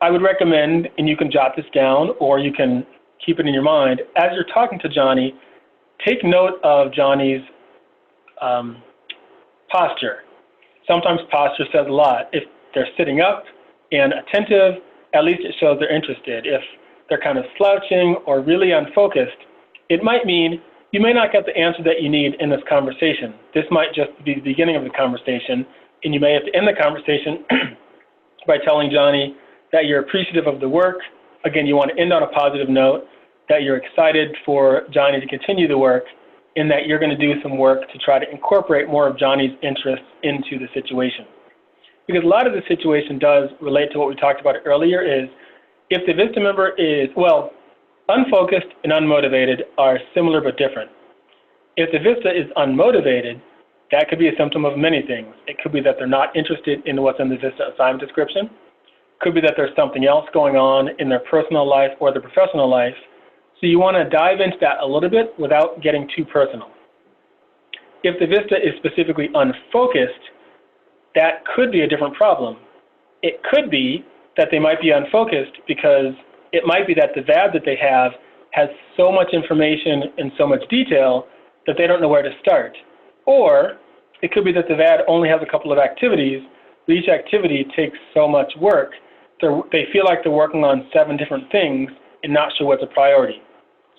I would recommend, and you can jot this down or you can keep it in your mind, as you're talking to Johnny, take note of Johnny's posture. Sometimes posture says a lot. If they're sitting up and attentive, at least it shows they're interested. If they're kind of slouching or really unfocused, it might mean you may not get the answer that you need in this conversation. This might just be the beginning of the conversation, and you may have to end the conversation by telling Johnny that you're appreciative of the work. Again, you want to end on a positive note, that you're excited for Johnny to continue the work, and that you're going to do some work to try to incorporate more of Johnny's interests into the situation. Because a lot of the situation does relate to what we talked about earlier, is if the VISTA member is, well, unfocused and unmotivated are similar but different. If the VISTA is unmotivated, that could be a symptom of many things. It could be that they're not interested in what's in the VISTA assignment description. It could be that there's something else going on in their personal life or their professional life. So you want to dive into that a little bit without getting too personal. If the VISTA is specifically unfocused, that could be a different problem. It could be that they might be unfocused because it might be that the VAD that they have has so much information and so much detail that they don't know where to start. Or it could be that the VAD only has a couple of activities, but each activity takes so much work, they feel like they're working on 7 different things and not sure what's a priority.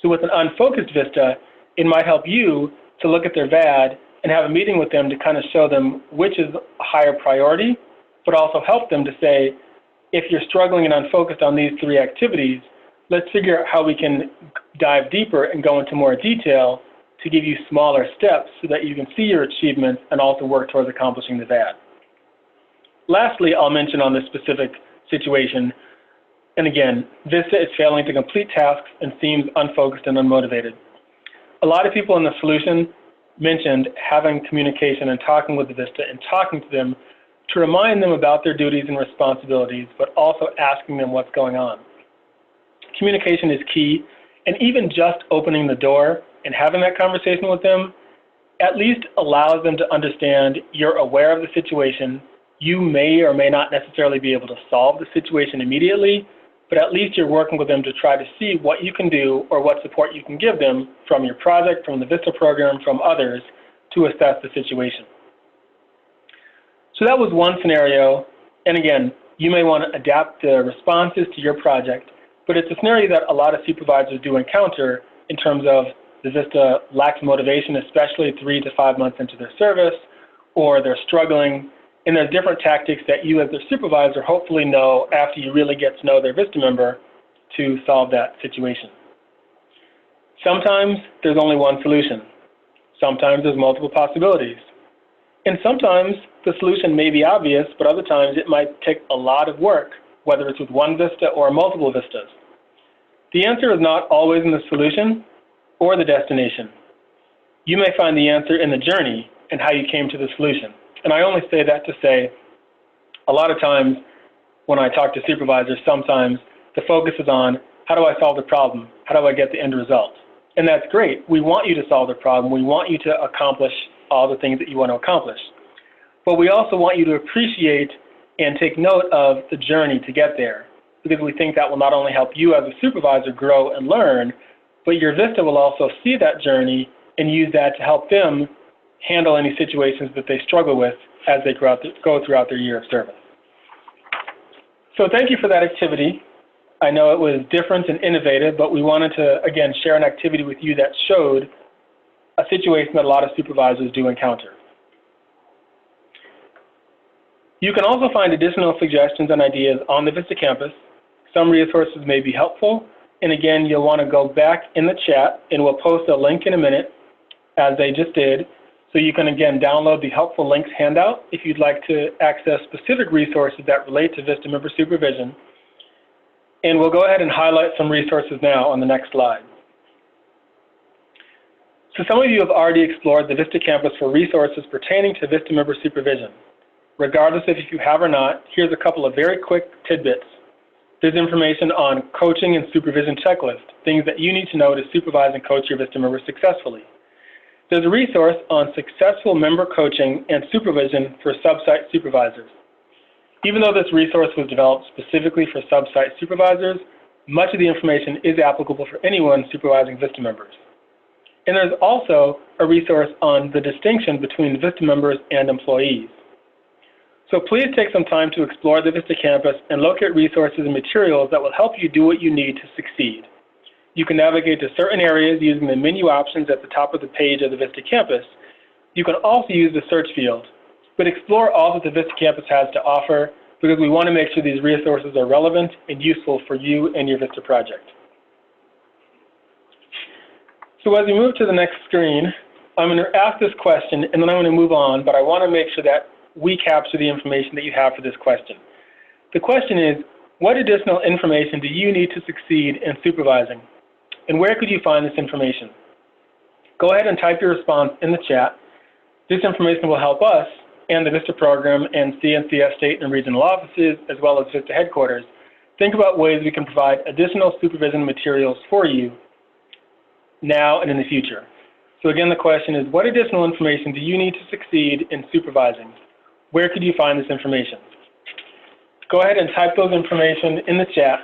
So with an unfocused VISTA, it might help you to look at their VAD and have a meeting with them to kind of show them which is a higher priority, but also help them to say, if you're struggling and unfocused on these 3 activities, let's figure out how we can dive deeper and go into more detail to give you smaller steps so that you can see your achievements and also work towards accomplishing the VAD. Lastly, I'll mention on this specific situation, and again, VISTA is failing to complete tasks and seems unfocused and unmotivated. A lot of people in the solution mentioned having communication and talking with the VISTA and talking to them to remind them about their duties and responsibilities, but also asking them what's going on. Communication is key, and even just opening the door and having that conversation with them at least allows them to understand you're aware of the situation. You may or may not necessarily be able to solve the situation immediately, but at least you're working with them to try to see what you can do or what support you can give them from your project, from the VISTA program, from others to assess the situation. So that was one scenario, and again, you may want to adapt the responses to your project, but it's a scenario that a lot of supervisors do encounter in terms of the VISTA lacks motivation, especially 3 to 5 months into their service, or they're struggling, and there's different tactics that you as their supervisor hopefully know after you really get to know their VISTA member to solve that situation. Sometimes there's only one solution. Sometimes there's multiple possibilities. And sometimes the solution may be obvious, but other times it might take a lot of work, whether it's with one VISTA or multiple VISTAs. The answer is not always in the solution or the destination. You may find the answer in the journey and how you came to the solution. And I only say that to say, a lot of times when I talk to supervisors, sometimes the focus is on, how do I solve the problem? How do I get the end result? And that's great. We want you to solve the problem. We want you to accomplish all the things that you want to accomplish. But we also want you to appreciate and take note of the journey to get there, because we think that will not only help you as a supervisor grow and learn, but your VISTA will also see that journey and use that to help them handle any situations that they struggle with as they go throughout their year of service. So thank you for that activity. I know it was different and innovative, but we wanted to, again, share an activity with you that showed a situation that a lot of supervisors do encounter. You can also find additional suggestions and ideas on the VISTA campus. Some resources may be helpful, and again, you'll want to go back in the chat, and we'll post a link in a minute, as they just did, so you can again download the helpful links handout if you'd like to access specific resources that relate to VISTA member supervision. And we'll go ahead and highlight some resources now on the next slide. So some of you have already explored the VISTA campus for resources pertaining to VISTA member supervision. Regardless of if you have or not, here's a couple of very quick tidbits. There's information on coaching and supervision checklist, things that you need to know to supervise and coach your VISTA members successfully. There's a resource on successful member coaching and supervision for sub-site supervisors. Even though this resource was developed specifically for sub-site supervisors, much of the information is applicable for anyone supervising VISTA members. And there's also a resource on the distinction between VISTA members and employees. So please take some time to explore the VISTA campus and locate resources and materials that will help you do what you need to succeed. You can navigate to certain areas using the menu options at the top of the page of the VISTA campus. You can also use the search field, but explore all that the VISTA campus has to offer because we want to make sure these resources are relevant and useful for you and your VISTA project. So as we move to the next screen, I'm going to ask this question and then I'm going to move on, but I want to make sure that we capture the information that you have for this question. The question is, what additional information do you need to succeed in supervising? And where could you find this information? Go ahead and type your response in the chat. This information will help us and the VISTA program and CNCF state and regional offices, as well as VISTA headquarters, think about ways we can provide additional supervision materials for you now and in the future. So again, the question is, what additional information do you need to succeed in supervising? Where could you find this information? Go ahead and type those information in the chat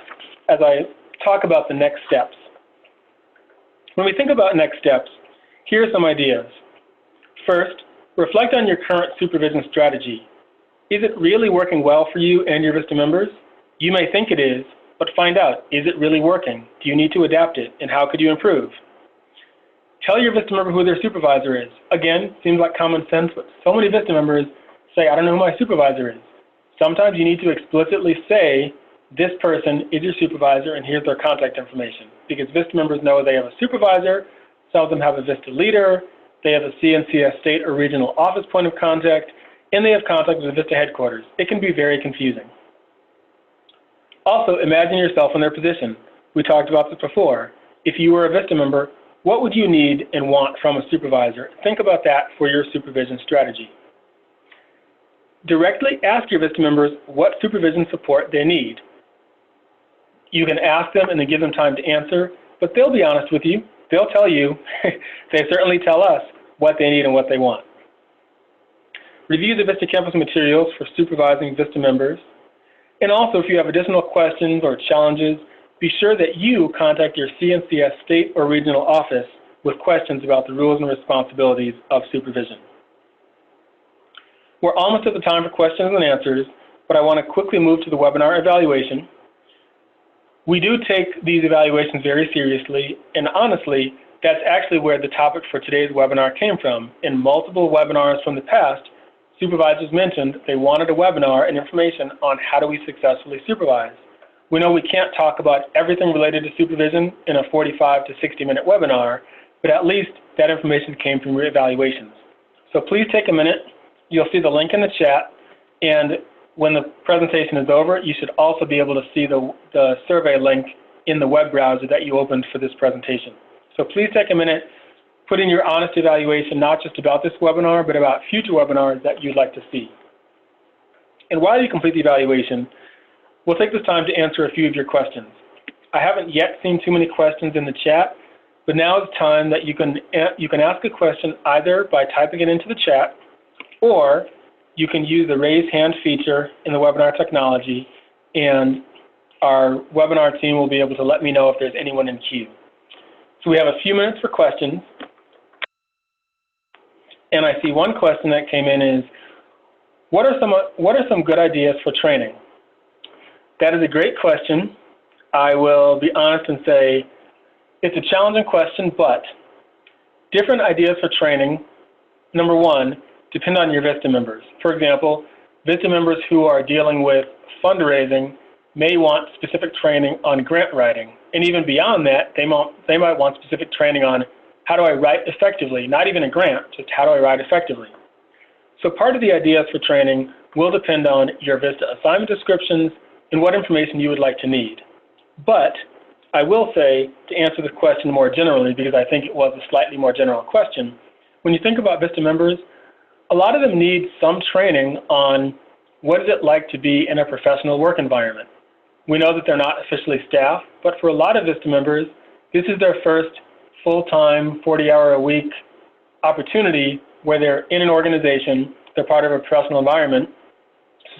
as I talk about the next steps. When we think about next steps, here are some ideas. First, reflect on your current supervision strategy. Is it really working well for you and your VISTA members? You may think it is, but find out, is it really working? Do you need to adapt it, and how could you improve? Tell your VISTA member who their supervisor is. Again, seems like common sense, but so many VISTA members say, I don't know who my supervisor is. Sometimes you need to explicitly say, this person is your supervisor and here's their contact information. Because VISTA members know they have a supervisor, some of them have a VISTA leader, they have a CNCF state or regional office point of contact, and they have contact with the VISTA headquarters. It can be very confusing. Also, imagine yourself in their position. We talked about this before. If you were a VISTA member, what would you need and want from a supervisor? Think about that for your supervision strategy. Directly ask your VISTA members what supervision support they need. You can ask them and then give them time to answer, but they'll be honest with you. They'll tell you, they certainly tell us what they need and what they want. Review the VISTA campus materials for supervising VISTA members. And also, if you have additional questions or challenges, be sure that you contact your CNCF state or regional office with questions about the rules and responsibilities of supervision. We're almost at the time for questions and answers, but I want to quickly move to the webinar evaluation. We do take these evaluations very seriously, and honestly, that's actually where the topic for today's webinar came from. In multiple webinars from the past, supervisors mentioned they wanted a webinar and information on how do we successfully supervise. We know we can't talk about everything related to supervision in a 45 to 60-minute webinar, but at least that information came from your evaluations. So please take a minute. You'll see the link in the chat, and when the presentation is over, you should also be able to see the survey link in the web browser that you opened for this presentation. So please take a minute, put in your honest evaluation, not just about this webinar, but about future webinars that you'd like to see. And while you complete the evaluation, we'll take this time to answer a few of your questions. I haven't yet seen too many questions in the chat, but now is the time that you can ask a question either by typing it into the chat, or you can use the raise hand feature in the webinar technology, and our webinar team will be able to let me know if there's anyone in queue. So we have a few minutes for questions. And I see one question that came in is, what are some good ideas for training? That is a great question. I will be honest and say it's a challenging question, but different ideas for training, number one, depend on your VISTA members. For example, VISTA members who are dealing with fundraising may want specific training on grant writing. And even beyond that, they might want specific training on how do I write effectively, not even a grant, just how do I write effectively. So part of the ideas for training will depend on your VISTA assignment descriptions and what information you would like to need. But I will say, to answer the question more generally, because I think it was a slightly more general question, when you think about VISTA members, a lot of them need some training on what is it like to be in a professional work environment. We know that they're not officially staff, but for a lot of VISTA members, this is their first full-time, 40-hour-a-week opportunity where they're in an organization, they're part of a professional environment.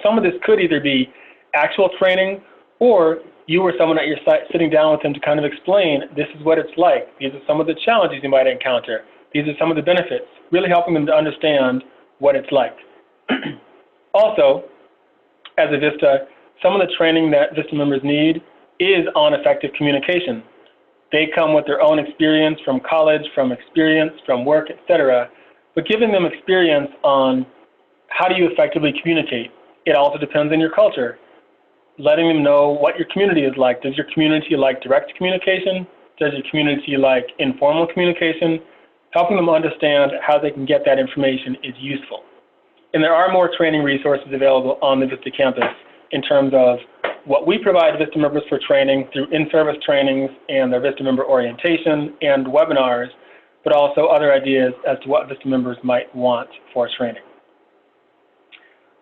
Some of this could either be actual training, or you or someone at your site sitting down with them to kind of explain, this is what it's like. These are some of the challenges you might encounter. These are some of the benefits, really helping them to understand what it's like. Also, as a VISTA, some of the training that VISTA members need is on effective communication. They come with their own experience from college, from experience, from work, etc. But giving them experience on how do you effectively communicate, it also depends on your culture. Letting them know what your community is like. Does your community like direct communication? Does your community like informal communication? Helping them understand how they can get that information is useful. And there are more training resources available on the VISTA campus in terms of what we provide VISTA members for training through in-service trainings and their VISTA member orientation and webinars, but also other ideas as to what VISTA members might want for training.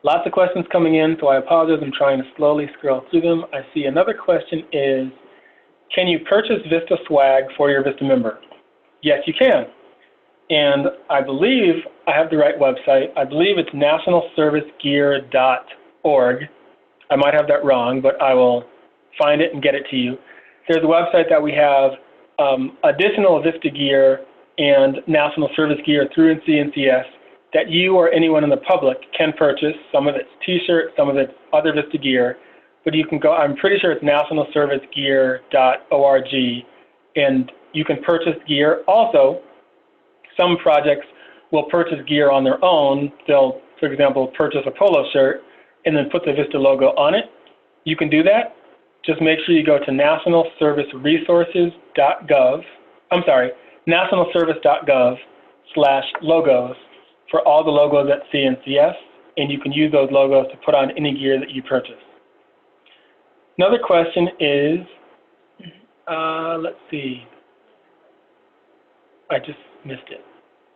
Lots of questions coming in, so I apologize. I'm trying to slowly scroll through them. I see another question is, can you purchase VISTA swag for your VISTA member? Yes, you can. And I believe I have the right website. I believe it's nationalservicegear.org. I might have that wrong, but I will find it and get it to you. There's a website that we have additional VISTA gear and national service gear through CNCS that you or anyone in the public can purchase. Some of it's t-shirts, some of it's other VISTA gear, but you can go, I'm pretty sure it's nationalservicegear.org, and you can purchase gear. Also, some projects will purchase gear on their own. They'll, for example, purchase a polo shirt and then put the VISTA logo on it. You can do that. Just make sure you go to nationalserviceresources.gov. I'm sorry, nationalservice.gov/logos for all the logos at CNCS, and you can use those logos to put on any gear that you purchase. Another question is, let's see, I just missed it.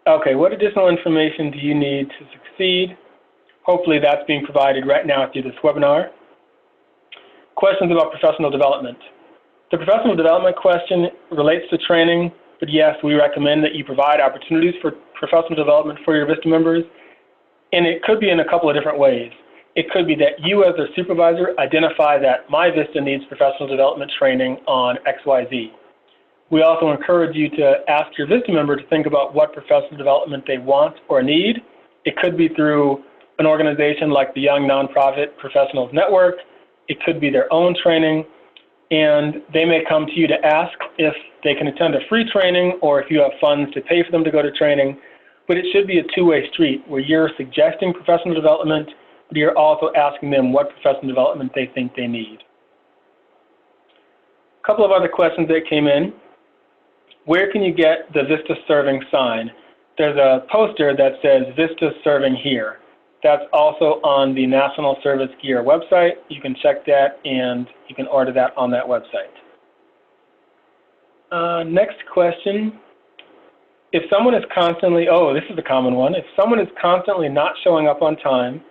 Okay, what additional information do you need to succeed? Hopefully that's being provided right now through this webinar. Questions about professional development. The professional development question relates to training, but yes, we recommend that you provide opportunities for professional development for your VISTA members, and it could be in a couple of different ways. It could be that you as a supervisor identify that my VISTA needs professional development training on XYZ. We also encourage you to ask your VISTA member to think about what professional development they want or need. It could be through an organization like the Young Nonprofit Professionals Network. It could be their own training, and they may come to you to ask if they can attend a free training or if you have funds to pay for them to go to training. But it should be a two-way street where you're suggesting professional development, but you're also asking them what professional development they think they need. A couple of other questions that came in. Where can you get the VISTA serving sign? There's a poster that says VISTA serving here. That's also on the National Service Gear website. You can check that and you can order that on that website. Next question. If someone is constantly, oh, this is a common one. If someone is constantly not showing up on time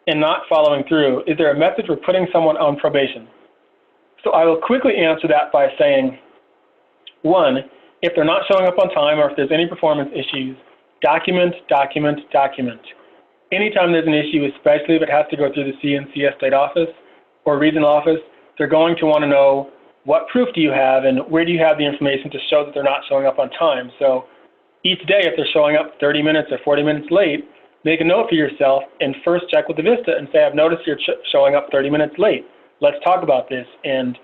and not following through, is there a method for putting someone on probation? So I will quickly answer that by saying, one, if they're not showing up on time or if there's any performance issues, document, document, document. Anytime there's an issue, especially if it has to go through the CNCS state office or regional office, they're going to want to know what proof do you have and where do you have the information to show that they're not showing up on time. So each day, if they're showing up 30 minutes or 40 minutes late, make a note for yourself and first check with the VISTA and say, I've noticed you're showing up 30 minutes late. Let's talk about this and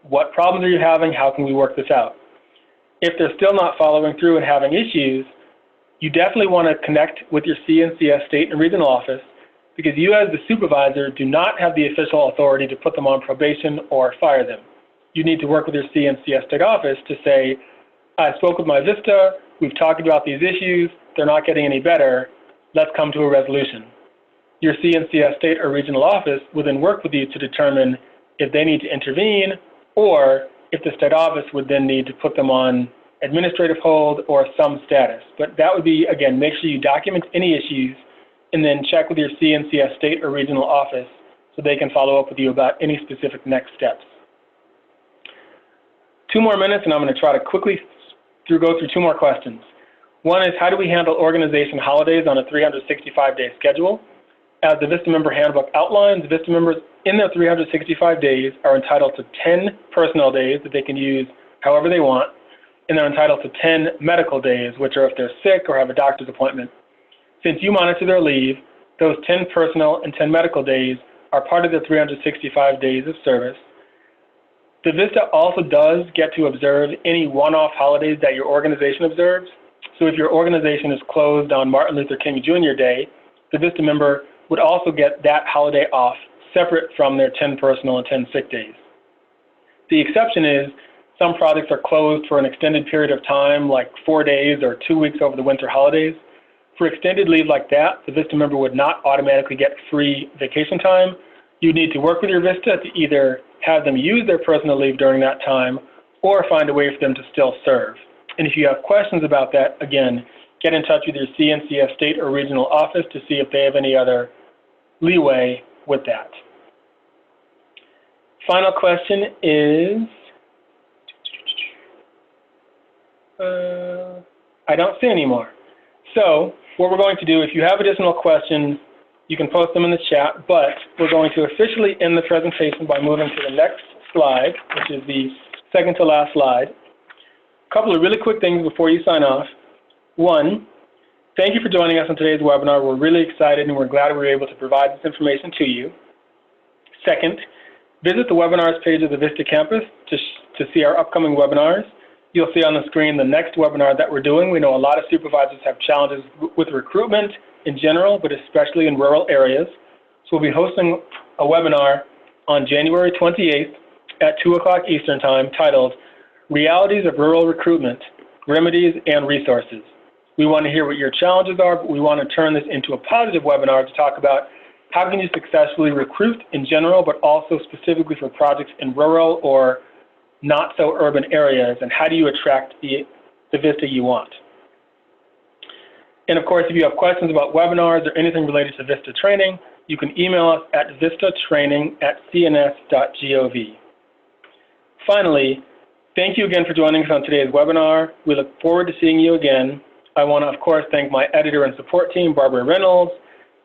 what problems are you having? How can we work this out? If they're still not following through and having issues, you definitely want to connect with your CNCS state and regional office because you as the supervisor do not have the official authority to put them on probation or fire them. You need to work with your CNCS state office to say, I spoke with my VISTA, we've talked about these issues, they're not getting any better, let's come to a resolution. Your CNCS state or regional office will then work with you to determine if they need to intervene or if the state office would then need to put them on administrative hold or some status. But that would be, again, make sure you document any issues and then check with your CNCS state or regional office so they can follow up with you about any specific next steps. 2 more minutes and I'm going to try to quickly go through 2 more questions. One is, how do we handle organization holidays on a 365-day schedule? As the VISTA member handbook outlines, VISTA members in their 365 days are entitled to 10 personal days that they can use however they want, and they're entitled to 10 medical days, which are if they're sick or have a doctor's appointment. Since you monitor their leave, those 10 personal and 10 medical days are part of the 365 days of service. The VISTA also does get to observe any one-off holidays that your organization observes. So if your organization is closed on Martin Luther King Jr. Day, the VISTA member would also get that holiday off separate from their 10 personal and 10 sick days. The exception is some projects are closed for an extended period of time, like 4 days or 2 weeks over the winter holidays. For extended leave like that, the VISTA member would not automatically get free vacation time. You'd need to work with your VISTA to either have them use their personal leave during that time or find a way for them to still serve. And if you have questions about that, again, get in touch with your CNCF state or regional office to see if they have any other leeway with that. Final question is, I don't see any more. So what we're going to do, if you have additional questions, you can post them in the chat, but we're going to officially end the presentation by moving to the next slide, which is the second to last slide. A couple of really quick things before you sign off. One, thank you for joining us on today's webinar. We're really excited and we're glad we were able to provide this information to you. Second, visit the webinars page of the VISTA campus to see our upcoming webinars. You'll see on the screen the next webinar that we're doing. We know a lot of supervisors have challenges with recruitment in general, but especially in rural areas. So we'll be hosting a webinar on January 28th at 2 o'clock Eastern Time titled Realities of Rural Recruitment, Remedies and Resources. We want to hear what your challenges are, but we want to turn this into a positive webinar to talk about how can you successfully recruit in general, but also specifically for projects in rural or not so urban areas, and how do you attract the VISTA you want. And of course, if you have questions about webinars or anything related to VISTA training, you can email us at vistatraining@cns.gov. Finally, thank you again for joining us on today's webinar. We look forward to seeing you again. I want to, of course, thank my editor and support team, Barbara Reynolds,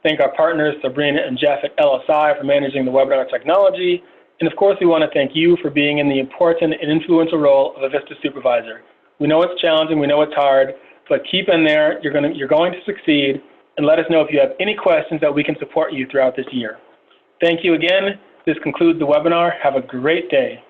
thank our partners, Sabrina and Jeff at LSI for managing the webinar technology, and of course, we want to thank you for being in the important and influential role of a VISTA supervisor. We know it's challenging, we know it's hard, but keep in there, you're going to succeed, and let us know if you have any questions that we can support you throughout this year. Thank you again. This concludes the webinar. Have a great day.